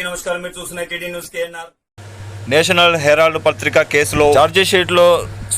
నమస్కారం, మీరు చూస్తున్న TD news KNR. National Herald పత్రిక కేసులో ఛార్జిషీట్లో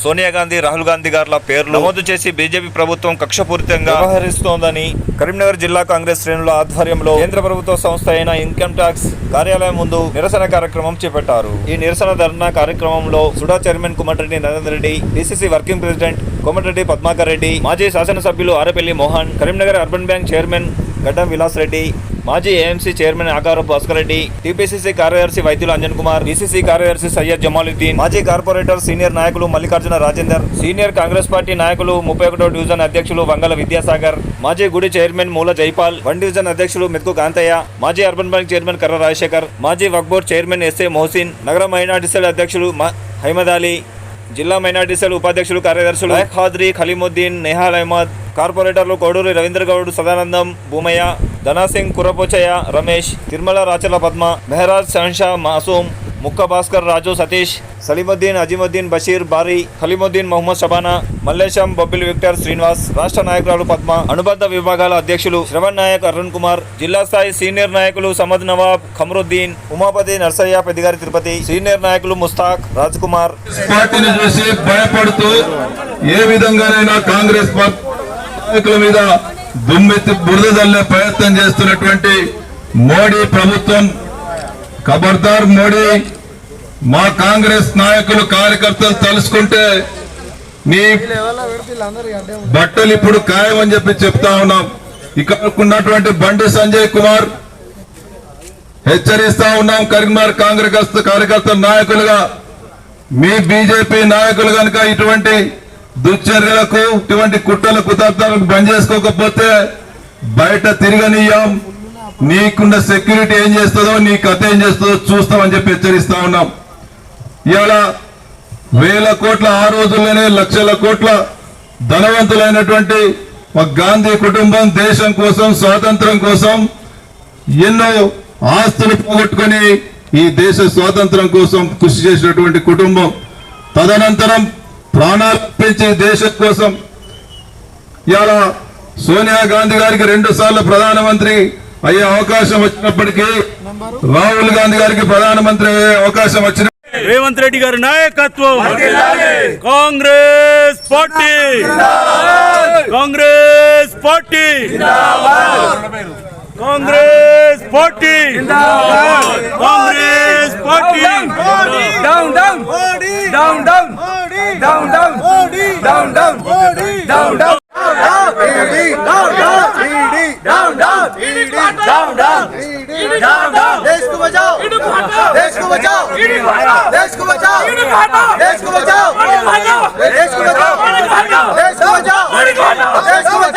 సోనియా గాంధీ, రాహుల్ గాంధీ గారుల పేర్లు నమోదు చేసి బీజేపీ ప్రభుత్వం కక్షపూరితంగా వ్యవహరిస్తోందని కరీంనగర్ జిల్లా కాంగ్రెస్ శ్రేణుల ఆధ్వర్యంలో కేంద్ర ప్రభుత్వ సంస్థ అయిన ఇన్కమ్ ట్యాక్స్ కార్యాలయం ముందు నిరసన కార్యక్రమం చేపట్టారు. ఈ నిరసన ధర్నా కార్యక్రమంలో SUDA chairman Komatireddy Narender Reddy, DCC working president Komatireddy Padmakar Reddy, మాజీ శాసనసభ్యులు Arepalli Mohan, Karimnagar urban bank chairman గడ్డం విలాస్ రెడ్డి, మాజీ ఏఎంసీ చైర్మన్ ఆకారపు భాస్కర్ రెడ్డి, టీపీసీసీ కార్యదర్శి వైద్యులు అంజన్ కుమార్, డీసీసీ కార్యదర్శి సయ్యద్ జమాలుద్దీన్, మాజీ కార్పొరేటర్ సీనియర్ నాయకులు మల్లికార్జున రాజేందర్, సీనియర్ కాంగ్రెస్ పార్టీ నాయకులు 31వ డివిజన్ అధ్యక్షులు వంగల విద్యాసాగర్, మాజీ గుడి చైర్మన్ మూల జైపాల్, 1 డివిజన్ అధ్యక్షులు మెతుకు కాంతయ్య, మాజీ అర్బన్ బ్యాంక్ చైర్మన్ కర్ర రాజశేఖర్, మాజీ వక్ఫ్ బోర్డు చైర్మన్ ఎస్ఏ మోహసిన్, నగర మైనార్టీ సెల్ అధ్యక్షులు హైమద్ అలీ, జిల్లా మైనార్టీ సెల్ ఉపాధ్యక్షులు కార్యదర్శులు ఖాద్రి, ఖలీముద్దీన్, నెహాల్ అహ్మద్, కార్పొరేటర్లు కోడూరి రవీంద్ర గౌడ్, సదానందం, భూమయ్య, ధనాసింగ్, కురపోచయ్య, రమేష్, తిరుమల రాచల పద్మ, మెహరాజ్, షహన్షా, మాసూమ్, ముక్క భాస్కర్, రాజు, సతీష్, సలీముద్దీన్, అజీముద్దీన్, బషీర్, బారీ, ఖలీముద్దీన్, మొహమ్మద్ షబానా, మల్లేశం, బొబ్బిలి విక్టర్, శ్రీనివాస్, రాష్ట్ర నాయకురాలు పద్మ, అనుబంధ విభాగాల అధ్యక్షులు శ్రవణ్ నాయక్, అరుణ్ కుమార్, జిల్లా స్థాయి సీనియర్ నాయకులు సమద్ నవాబ్, ఖమరుద్దీన్, ఉమాపతి, నర్సయ్య, పెద్దిగారి తిరుపతి, సీనియర్ నాయకులు ముస్తాక్, రాజ్ కుమార్. పార్టీని చూసి భయపడుతూ ఏ విధంగానైనా కాంగ్రెస్ నాయకుల మీద దుమ్మెత్తి బురద జల్లే ప్రయత్నం చేస్తున్నటువంటి మోడీ ప్రభుత్వం, ఖబర్దార్ మోడీ, మా కాంగ్రెస్ నాయకులు కార్యకర్తలు తలుసుకుంటే నీ బట్టలు ఇప్పుడు ఖాయమని చెప్తా ఉన్నాం. ఇక్కడ ఉన్నటువంటి బండి సంజయ్ కుమార్ హెచ్చరిస్తా ఉన్నాం, కరీంనగర్ కాంగ్రెస్ కార్యకర్తల నాయకులుగా మీ బీజేపీ నాయకులు కనుక ఇటువంటి దుశ్చర్యలకు, ఇటువంటి కుట్రల కుతంత్రాలకు బంద్ చేసుకోకపోతే బయట తిరగనీయం, నీకున్న సెక్యూరిటీ ఏం చేస్తుందో, నీ కథ ఏం చేస్తుందో చూస్తామని చెప్పి హెచ్చరిస్తా ఉన్నాం. ఇవాళ వేల కోట్ల, ఆ రోజుల్లోనే లక్షల కోట్ల ధనవంతులైనటువంటి గాంధీ కుటుంబం దేశం కోసం, స్వాతంత్రం కోసం ఎన్నో ఆస్తులు పోగొట్టుకుని ఈ దేశ స్వాతంత్రం కోసం కృషి చేసినటువంటి కుటుంబం. తదనంతరం ప్రాణాలు పెంచి దేశం కోసం ఇవాళ సోనియా గాంధీ గారికి 2 సార్లు ప్రధానమంత్రి అయ్యే అవకాశం వచ్చినప్పటికీ, రాహుల్ గాంధీ గారికి ప్రధానమంత్రి అయ్యే అవకాశం వచ్చిన రేవంత్ రెడ్డి గారి నాయకత్వం, Congress party, Congress party, Congress party, Congress party, down down down down down down down down down down देश को बचाओ, देश को बचाओ, देश को बचाओ, देश को बचाओ, देश को बचाओ, देश को बचाओ, देश को बचाओ, देश को बचाओ, देश को बचाओ, देश को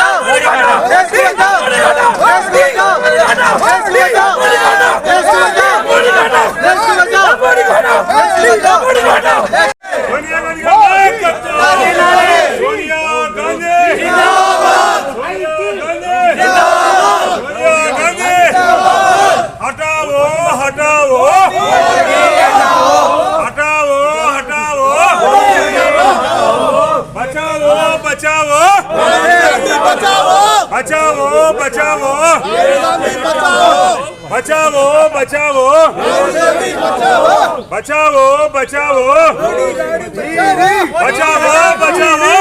बचाओ, देश को बचाओ, देश को बचाओ, सोनिया गांधी, सोनिया गांधी जिंदाबाद, हटाओ हटाओ हटाओ हटाओ, बचाओ बचाओ बचाओ बचाओ बचाओ बचाओ बचाओ बचाओ बचाओ बचाओ बचाओ,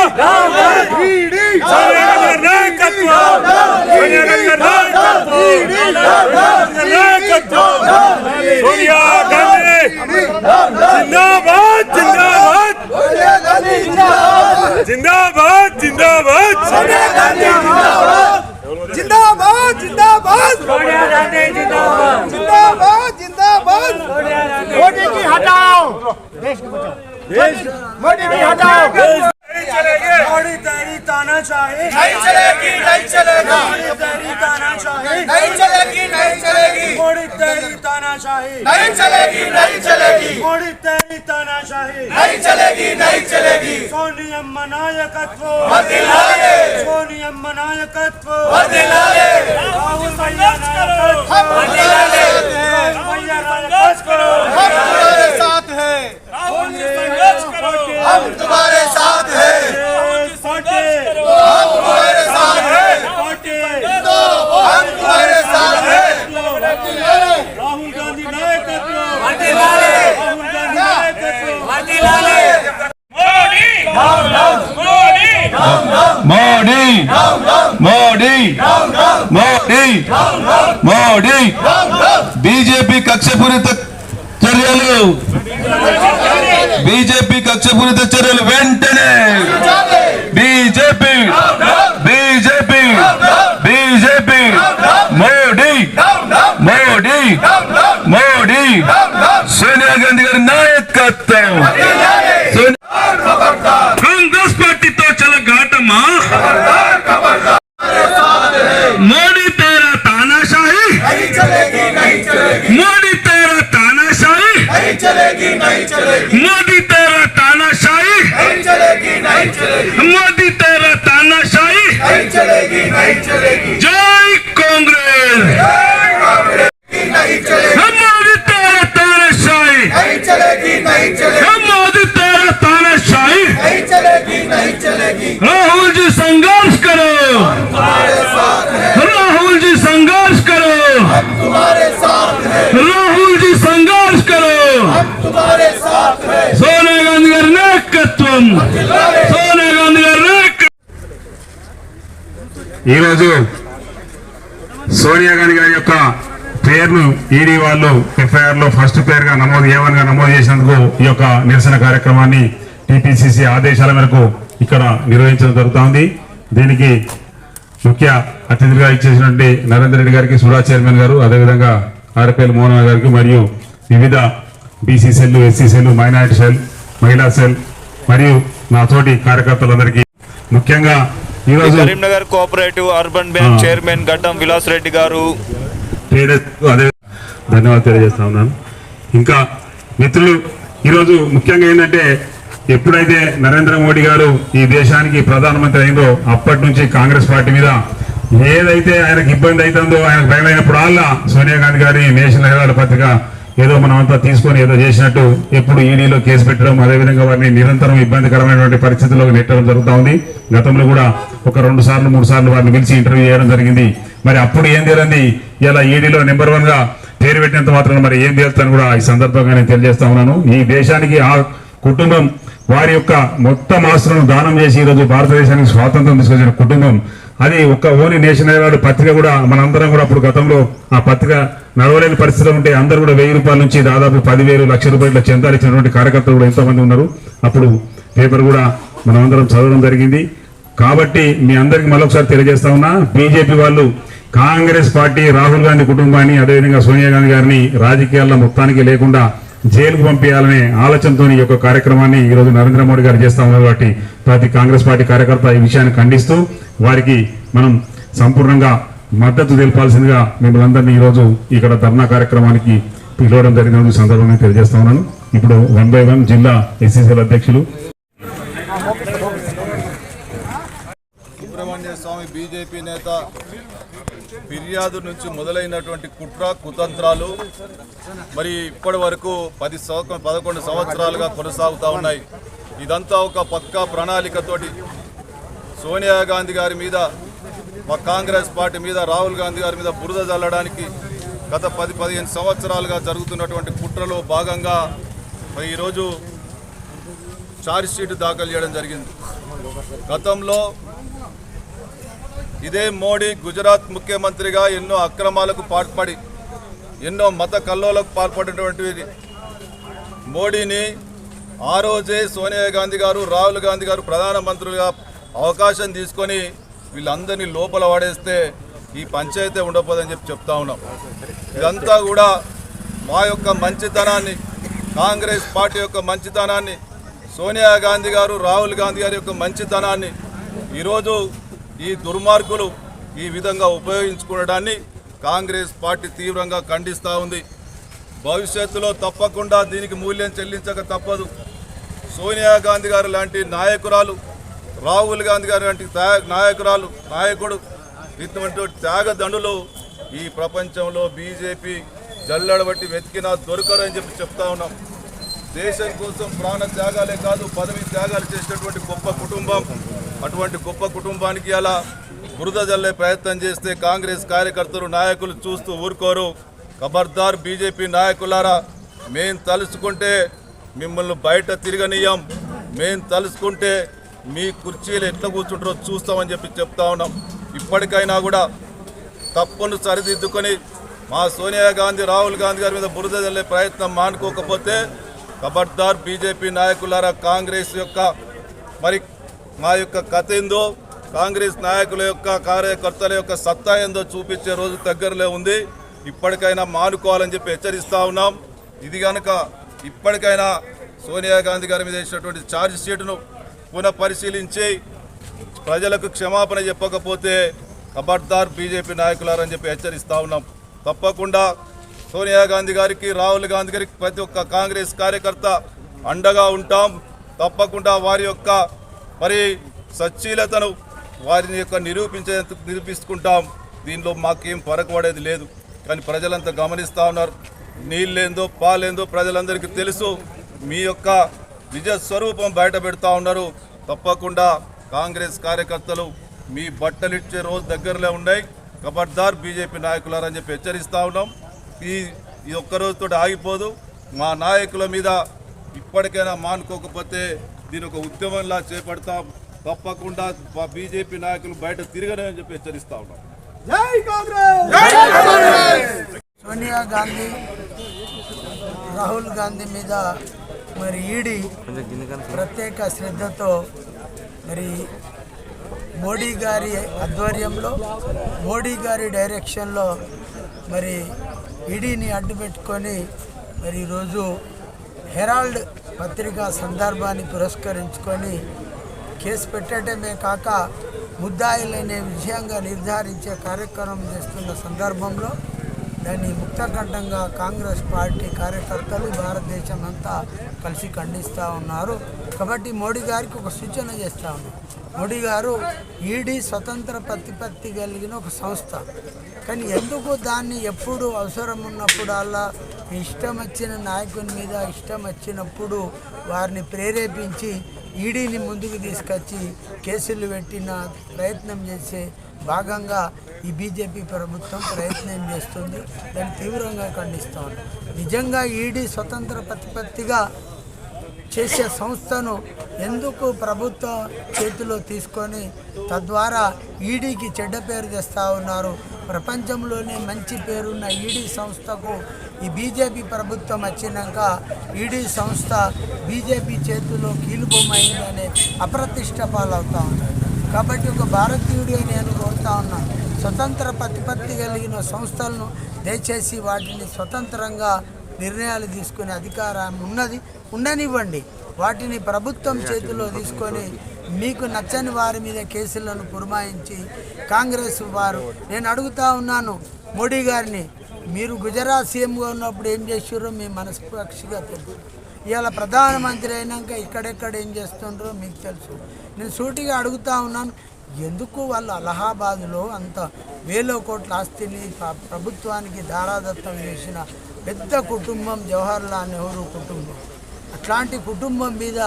सोनिया गांधी नायकत्व, सोनिया गांधी नायकत्व, सोनिया गांधी जिंदाबाद जिंदाबाद जिंदाबाद जिंदाबाद, सोनिया गांधी जिंदाबाद जिंदाबाद, सोनिया गांधी जिंदाबाद जिंदाबाद जिंदाबाद, मोदी की हटाओ, देश को बचाओ, मोदी की हटाओ, मोदी तेरी तानाशाही नहीं चलेगी, नहीं चलेगा, मोदी तेरी तानाशाही नहीं चलेगी, नहीं चलेगी, मोदी तेरी तानाशाही नहीं चलेगी, नहीं चलेगी, मोदी तेरी तानाशाही नहीं चलेगी, नहीं चलेगी, सोनियम्म नायकत्व बदलाए, सोनियम्म नायकत्व बदलाए, राहुल भैया नायकत्व बदलाए, भैया संघर्ष करो, हम तुम्हारे साथ हैं, राहुल जी संघर्ष करो, हम तुम्हारे साथ हैं, हम तुम्हारे साथ हैं, हम तुम्हारे साथ हैं, राहुल गांधी మోడీ బీజేపీ కక్షపూరిత చర్యలు వెంటనే బీజేపీ మోడీ సోనియా గాంధీ గారి నాయకత్వం కాంగ్రెస్ పార్టీతో చాలా ఘాటమా మోడీ తేరా తానాషాహి మోడీ తేరా తానాషాహి మోదీ తేరా తానాషాహి మోదీ తేరా తానాషాహి జై కాంగ్రెస్ మోదీ తేరా तानाशाही मोदी तेरा तानाशाही राहुल जी संघर्ष करो राहुल जी संघर्ष करो राहुल जी संघर्ष करो सोनिया गांधी गारी नायकत्వం सोनिया गांधी गारी సోనియా గాంధీ గారి యొక్క పేరును ఈడీ వాళ్ళు ఎఫ్ఐఆర్ లో ఫస్ట్ పేరుగా A1 గా నమోదు చేసినందుకు ఈ యొక్క నిరసన కార్యక్రమాన్ని టిపిసిసి ఆదేశాల మేరకు ఇక్కడ నిర్వహించడం జరుగుతోంది. దీనికి ముఖ్య అతిథిగా ఇచ్చేసినటువంటి నరేందర్ రెడ్డి గారికి, సుడా చైర్మన్ గారు, అదేవిధంగా ఆర్పేల్ మోహన్ గారికి మరియు వివిధ BC cell, SC cell, minority cell, మహిళా సెల్ మరియు నా తోటి కార్యకర్తలందరికీ ముఖ్యంగా ఈరోజు Karimnagar cooperative urban bank chairman గడ్డం విలాస్ రెడ్డి గారు అదే ధన్యవాదాలు తెలియజేస్తా ఉన్నాను. ఇంకా మిత్రులు, ఈరోజు ముఖ్యంగా ఏంటంటే ఎప్పుడైతే నరేంద్ర మోడీ గారు ఈ దేశానికి ప్రధానమంత్రి అయిందో అప్పటి నుంచి కాంగ్రెస్ పార్టీ మీద ఏదైతే ఆయనకు ఇబ్బంది అవుతుందో, ఆయనకు భయమైనప్పుడల్లా సోనియా గాంధీ గారి నేషనల్ హెరాల్డ్ పత్రిక ఏదో మనమంతా తీసుకొని ఏదో చేసినట్టు ఎప్పుడు ఈడీలో కేసు పెట్టడం, అదేవిధంగా వారిని నిరంతరం ఇబ్బందికరమైనటువంటి పరిస్థితుల్లోకి నెట్టడం జరుగుతూ ఉంది. గతంలో కూడా ఒక 2 సార్లు 3 సార్లు వారిని పిలిచి ఇంటర్వ్యూ చేయడం జరిగింది. మరి అప్పుడు ఏం తెలియంది, ఇలా ఈడీలో నెంబర్ 1 గా పేరు పెట్టినంత మాత్రం మరి ఏం తెలుస్తాను కూడా ఈ సందర్భంగా నేను తెలియజేస్తా ఉన్నాను. ఈ దేశానికి ఆ కుటుంబం వారి యొక్క మొత్తం ఆస్తులను దానం చేసి ఈరోజు భారతదేశానికి స్వాతంత్రం తీసుకొచ్చిన కుటుంబం. అది ఒక ఓన్లీ నేషనల్ అవార్డు పత్రిక కూడా మనందరం కూడా అప్పుడు గతంలో ఆ పత్రిక నడవలేని పరిస్థితిలో ఉంటే అందరూ కూడా 1000 రూపాయల నుంచి దాదాపు 10,000 లక్ష రూపాయల చందాలు ఇచ్చినటువంటి కార్యకర్తలు కూడా ఎంతో మంది ఉన్నారు. అప్పుడు పేపర్ కూడా మనమందరం చదవడం జరిగింది. కాబట్టి మీ అందరికి మరొకసారి తెలియజేస్తా ఉన్నా, బీజేపీ వాళ్ళు కాంగ్రెస్ పార్టీ రాహుల్ గాంధీ కుటుంబాన్ని, అదేవిధంగా సోనియా గాంధీ గారిని రాజకీయాల్లో మొత్తానికి లేకుండా జైలుకు పంపించాలనే ఆలోచనతో ఈ యొక్క కార్యక్రమాన్ని ఈ రోజు నరేంద్ర మోడీ గారు చేస్తా ఉన్నారు. కాబట్టి ప్రతి కాంగ్రెస్ పార్టీ కార్యకర్త ఈ విషయాన్ని ఖండిస్తూ వారికి మనం సంపూర్ణంగా మద్దతు తెలపాల్సిందిగా మిమ్మల్ని అందరినీ ఈ రోజు ఇక్కడ ధర్నా కార్యక్రమానికి పిలవడం జరిగిన సందర్భంగా తెలియజేస్తా ఉన్నాను. ఇప్పుడు 1 by 1 జిల్లా ఎస్సీసీల అధ్యక్షులు సుబ్రహ్మణ్య స్వామి బీజేపీ నేత ఫిర్యాదు నుంచి మొదలైనటువంటి కుట్ర కుతంత్రాలు మరి ఇప్పటి వరకు 11 సంవత్సరాలుగా కొనసాగుతూ ఉన్నాయి. ఇదంతా ఒక పక్కా ప్రణాళికతోటి సోనియా గాంధీ గారి మీద, మా కాంగ్రెస్ పార్టీ మీద, రాహుల్ గాంధీ గారి మీద బురద జల్లడానికి గత 10-15 సంవత్సరాలుగా జరుగుతున్నటువంటి కుట్రలో భాగంగా మరి ఈరోజు ఛార్జ్ షీట్ దాఖలు చేయడం జరిగింది. గతంలో ఇదే మోడీ గుజరాత్ ముఖ్యమంత్రిగా ఎన్నో అక్రమాలకు పాల్పడి ఎన్నో మత కల్లోలకు పాల్పడినటువంటి మోడీని ఆ రోజే సోనియా గాంధీ గారు, రాహుల్ గాంధీ గారు ప్రధానమంత్రులుగా అవకాశం తీసుకొని వీళ్ళందరినీ లోపల పడేస్తే ఈ పంచాయతీ ఉండకపోదని చెప్తా ఉన్నాం. ఇదంతా కూడా మా యొక్క మంచితనాన్ని, కాంగ్రెస్ పార్టీ యొక్క మంచితనాన్ని, సోనియా గాంధీ గారు, రాహుల్ గాంధీ గారి యొక్క మంచితనాన్ని ఈరోజు ఈ దుర్మార్గులు ఈ విధంగా ఉపయోగించుకోవడాన్ని కాంగ్రెస్ పార్టీ తీవ్రంగా ఖండిస్తూ ఉంది. భవిష్యత్తులో తప్పకుండా దీనికి మూల్యం చెల్లించక తప్పదు. సోనియా గాంధీ గారు లాంటి నాయకురాలు, రాహుల్ గాంధీ గారు లాంటి నాయకుడు ఇటువంటి త్యాగదండులు ఈ ప్రపంచంలో బీజేపీ జల్లడబట్టి వెతికినా దొరకరు అని చెప్తా ఉన్నాం. దేశం కోసం ప్రాణ త్యాగాలే కాదు, పదవి త్యాగాలు చేసినటువంటి గొప్ప కుటుంబం. అటువంటి గొప్ప కుటుంబానికి అలా బురద జల్లే ప్రయత్నం చేస్తే కాంగ్రెస్ కార్యకర్తలు, నాయకులు చూస్తూ ఊరుకోరు. ఖబర్దార్ బీజేపీ నాయకులారా, మేం తలుచుకుంటే మిమ్మల్ని బయట తిరగనీయం, మేం తలుచుకుంటే మీ కుర్చీలు ఎట్లా కూర్చుంటారో చూస్తామని చెప్తా ఉన్నాం. ఇప్పటికైనా కూడా తప్పును సరిదిద్దుకొని మా సోనియా గాంధీ రాహుల్ గాంధీ గారి మీద బురద జల్లే ప్రయత్నం మానుకోకపోతే ఖబర్దార్ బీజేపీ నాయకులారా, కాంగ్రెస్ యొక్క మరి మా యొక్క కథ ఏందో, కాంగ్రెస్ నాయకుల యొక్క కార్యకర్తల యొక్క సత్తా ఏందో చూపించే రోజు దగ్గరలో ఉంది. ఇప్పటికైనా మానుకోవాలని చెప్పి హెచ్చరిస్తూ ఉన్నాం. ఇది కనుక ఇప్పటికైనా సోనియా గాంధీ గారి మీద వేసినటువంటి ఛార్జ్ షీట్ను పునఃపరిశీలించి ప్రజలకు క్షమాపణ చెప్పకపోతే ఖబర్దార్ బీజేపీ నాయకులారని చెప్పి హెచ్చరిస్తూ ఉన్నాం. తప్పకుండా సోనియా గాంధీ గారికి, రాహుల్ గాంధీ గారికి ప్రతి ఒక్క కాంగ్రెస్ కార్యకర్త అండగా ఉంటాం. తప్పకుండా వారి యొక్క మరి సచ్చీలతను వారిని యొక్క నిరూపించుకుంటాం. దీనిలో మాకేం పరకపడేది లేదు. కానీ ప్రజలంతా గమనిస్తూ ఉన్నారు. నీళ్ళేందో పాలేందో ప్రజలందరికీ తెలుసు. మీ యొక్క నిజ స్వరూపం బయట పెడతా ఉన్నారు. తప్పకుండా కాంగ్రెస్ కార్యకర్తలు మీ బట్టలిచ్చే రోజు దగ్గరలో ఉన్నాయి. ఖబర్దార్ బీజేపీ నాయకులారని చెప్పి హెచ్చరిస్తూ ఉన్నాం. ఈ ఒక్కరోజుతో ఆగిపోదు. మా నాయకుల మీద ఇప్పటికైనా మానుకోకపోతే దీని ఒక ఉద్యమంలా చేపడతాం. తప్పకుండా మా బీజేపీ నాయకులు బయట తిరగలేని చెప్పి హెచ్చరిస్తూ ఉన్నాం. జై కాంగ్రెస్. సోనియా గాంధీ, రాహుల్ గాంధీ మీద మరి ఈడీ ప్రత్యేక శ్రద్ధతో మరి మోడీ గారి ఆధ్వర్యంలో, మోడీ గారి డైరెక్షన్లో మరి ఈడీని అడ్డుపెట్టుకొని మరి ఈరోజు హెరాల్డ్ పత్రికా సందర్భాన్ని పురస్కరించుకొని కేసు పెట్టడమే కాక ముద్దాయిలనే విషయంగా నిర్ధారించే కార్యక్రమం చేస్తున్న సందర్భంలో దాన్ని ముక్తకంఠంగా కాంగ్రెస్ పార్టీ కార్యకర్తలు భారతదేశం అంతా కలిసి ఖండిస్తూ ఉన్నారు. కాబట్టి మోడీ గారికి ఒక సూచన చేస్తూ ఉన్నారు. మోడీ గారు ఈడీ స్వతంత్ర ప్రతిపత్తి కలిగిన ఒక సంస్థ. కానీ ఎందుకు దాన్ని ఎప్పుడు అవసరం ఉన్నప్పుడల్లా ఇష్టం వచ్చిన నాయకుని మీద ఇష్టం వచ్చినప్పుడు వారిని ప్రేరేపించి ఈడీని ముందుకు తీసుకొచ్చి కేసులు పెట్టిన ప్రయత్నం చేసే భాగంగా ఈ బీజేపీ ప్రభుత్వం ప్రయత్నం చేస్తుంది. దాన్ని తీవ్రంగా ఖండిస్తాం. నిజంగా ఈడీ స్వతంత్ర ప్రతిపత్తిగా చేసే సంస్థను ఎందుకు ప్రభుత్వ చేతిలో తీసుకొని తద్వారా ఈడీకి చెడ్డ పేరు తెస్తూ ఉన్నారు? ప్రపంచంలోనే మంచి పేరున్న ఈడీ సంస్థకు ఈ బీజేపీ ప్రభుత్వం వచ్చినాక ఈడీ సంస్థ బీజేపీ చేతిలో కీలుబొమ్మైందనే అప్రతిష్ట పాలవుతూ ఉన్నారు. కాబట్టి ఒక భారతీయుడిగా నేను కోరుతా ఉన్నాను, స్వతంత్ర ప్రతిపత్తి కలిగిన సంస్థలను దయచేసి వాటిని స్వతంత్రంగా నిర్ణయాలు తీసుకునే అధికారం ఉండనివ్వండి. వాటిని ప్రభుత్వం చేతిలో తీసుకొని మీకు నచ్చని వారి మీద కేసులను పురమాయించి కాంగ్రెస్ వారు, నేను అడుగుతా ఉన్నాను మోడీ గారిని, మీరు గుజరాత్ సీఎంగా ఉన్నప్పుడు ఏం చేసారో మీ మనస్సాక్షిగా తెలుసు. ఇవాళ ప్రధానమంత్రి అయినాక ఇక్కడెక్కడ ఏం చేస్తుండ్రో మీకు తెలుసు. నేను సూటిగా అడుగుతా ఉన్నాను, ఎందుకు వాళ్ళు అలహాబాద్లో అంత వేల కోట్ల ఆస్తిని ప్రభుత్వానికి దారాదత్తం చేసిన పెద్ద కుటుంబం జవహర్లాల్ నెహ్రూ కుటుంబం, అట్లాంటి కుటుంబం మీద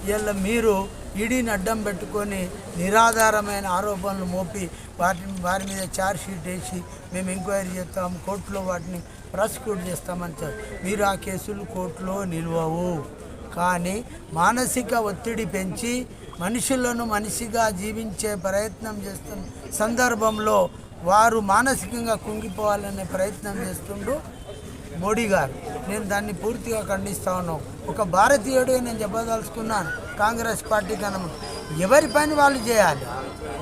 ఇలా మీరు ఈడీని అడ్డం పెట్టుకొని నిరాధారమైన ఆరోపణలు మోపి వారి మీద ఛార్జ్ షీట్ వేసి మేము ఎంక్వైరీ చేస్తాం, కోర్టులో వాటిని ప్రాసిక్యూట్ చేస్తామని మీరు ఆ కేసులు కోర్టులో నిలవవు. కానీ మానసిక ఒత్తిడి పెంచి మనుషులను మనిషిగా జీవించే ప్రయత్నం చేస్తున్న సందర్భంలో వారు మానసికంగా కుంగిపోవాలనే ప్రయత్నం చేస్తుండు మోడీ గారు. నేను దాన్ని పూర్తిగా ఖండిస్తా ఉన్నాను. ఒక భారతీయుడిగా నేను చెప్పదలుచుకున్నాను, కాంగ్రెస్ పార్టీ కన్నా ఎవరి పని వాళ్ళు చేయాలి.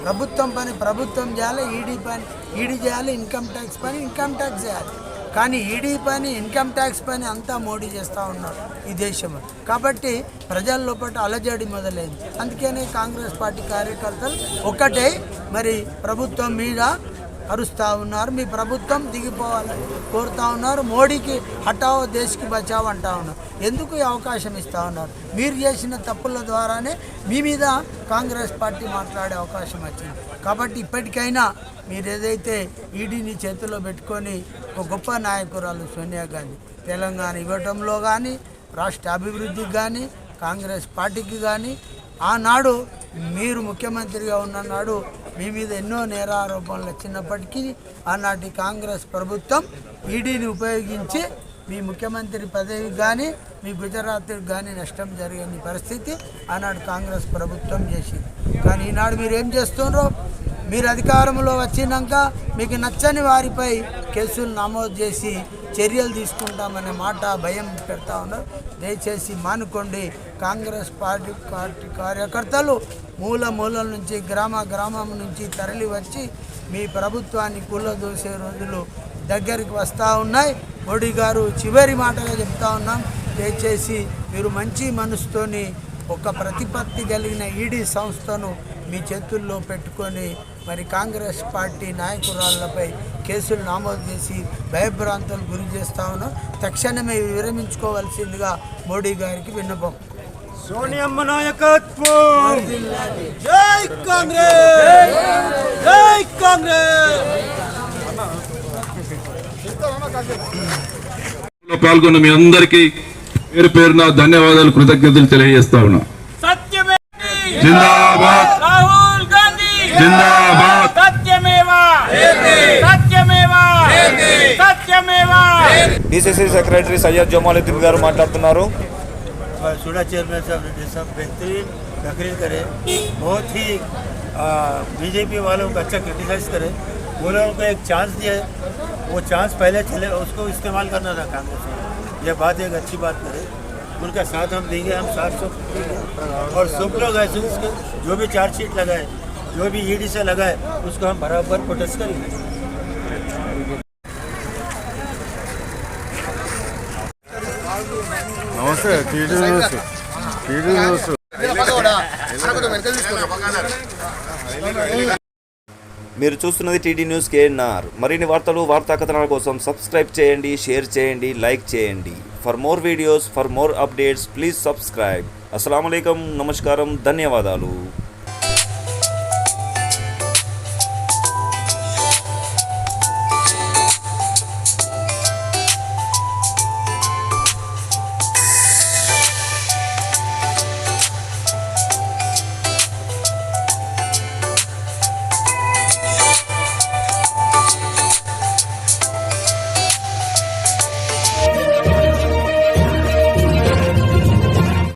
ప్రభుత్వం పని ప్రభుత్వం చేయాలి, ఈడీ పని ఈడీ చేయాలి, ఇన్కమ్ ట్యాక్స్ పని ఇన్కమ్ ట్యాక్స్ చేయాలి. కానీ ఈడీ పని ఇన్కమ్ ట్యాక్స్ పని అంతా మోడీ చేస్తూ ఉన్నారు ఈ దేశంలో. కాబట్టి ప్రజల లోపల అలజడి మొదలైంది. అందుకనే కాంగ్రెస్ పార్టీ కార్యకర్తలు ఒక్కటే మరి ప్రభుత్వం మీద అరుస్తూ ఉన్నారు, మీ ప్రభుత్వం దిగిపోవాలని కోరుతూ ఉన్నారు. మోడీకి హటావో దేశ్కి బచావో అంటూ ఉన్నారు. ఎందుకు ఈ అవకాశం ఇస్తూ ఉన్నారు? మీరు చేసిన తప్పుల ద్వారానే మీ మీద కాంగ్రెస్ పార్టీ మాట్లాడే అవకాశం వచ్చింది. కాబట్టి ఇప్పటికైనా మీరు ఏదైతే ఈడీని చేతిలో పెట్టుకొని ఒక గొప్ప నాయకురాలు సోనియా గాంధీ తెలంగాణ ఇవ్వటంలో కానీ, రాష్ట్ర అభివృద్ధికి కానీ, కాంగ్రెస్ పార్టీకి కానీ, ఆనాడు మీరు ముఖ్యమంత్రిగా ఉన్ననాడు మీ మీద ఎన్నో నేరారోపణలు వచ్చినప్పటికీ ఆనాటి కాంగ్రెస్ ప్రభుత్వం ఈడీని ఉపయోగించి మీ ముఖ్యమంత్రి పదవికి కానీ మీ గుజరాత్కి కానీ నష్టం జరిగని పరిస్థితి ఆనాడు కాంగ్రెస్ ప్రభుత్వం చేసింది. కానీ ఈనాడు మీరు ఏం చేస్తున్నారో మీరు అధికారంలో వచ్చినాక మీకు నచ్చని వారిపై కేసులు నమోదు చేసి చర్యలు తీసుకుంటామనే మాట భయం పెడతా ఉన్నారు. దయచేసి మానుకోండి. కాంగ్రెస్ పార్టీ కార్యకర్తలు మూల నుంచి గ్రామం నుంచి తరలి వచ్చి మీ ప్రభుత్వాన్ని కూలదోసే రోజులు దగ్గరికి వస్తూ ఉన్నాయి. మోడీ గారు చివరి మాటగా చెప్తా ఉన్నాం, దయచేసి మీరు మంచి మనసుతోని ఒక ప్రతిపత్తి కలిగిన ఈడీ సంస్థను మీ చేతుల్లో పెట్టుకొని మరి కాంగ్రెస్ పార్టీ నాయకురాళ్లపై కేసులు నమోదు చేసి భయభ్రాంతులు గురి చేస్తా ఉన్నాం. తక్షణమే విరమించుకోవాల్సిందిగా మోడీ గారికి విన్నపం. సోనియమ్మ నాయకత్వం. జై కాంగ్రెస్, జై కాంగ్రెస్. పాల్గొన్న మీ అందరికీ పేరు పేరున ధన్యవాదాలు, కృతజ్ఞతలు తెలియజేస్తా ఉన్నా. జిందాబాద్ రాహుల్ గాంధీ జిందాబాద్. సత్యమేవా. డిసిసి సెక్రటరీ సయ్యద్ జమాలుద్దీన్ గారు మాట్లాడుతున్నారు. सूडा चेयरमैन साहब रेड्डी साहब बेहतरीन तकरीर करे, बहुत ही बीजेपी वालों को अच्छा क्रिटिसाइज करे, वो लोगों को एक चांस दिया है, वो चांस पहले चले उसको इस्तेमाल करना था कांग्रेस में। यह बात एक अच्छी बात करे, उनका साथ हम देंगे, हम साथ सब और सब लोग ऐसे उसके जो भी चार्जशीट लगाए, जो भी ईडी से लगाए, उसको हम बराबर प्रोटेस्ट करेंगे। నమస్తే టీడీ న్యూస్. మీరు చూస్తున్నది టీడీ న్యూస్ కేఎన్ఆర్. మరిన్ని వార్తలు, వార్తా కథనాల కోసం సబ్స్క్రైబ్ చేయండి, షేర్ చేయండి, లైక్ చేయండి. For more videos, for more updates please subscribe. అస్సలాము అలైకుం, నమస్కారం, ధన్యవాదాలు.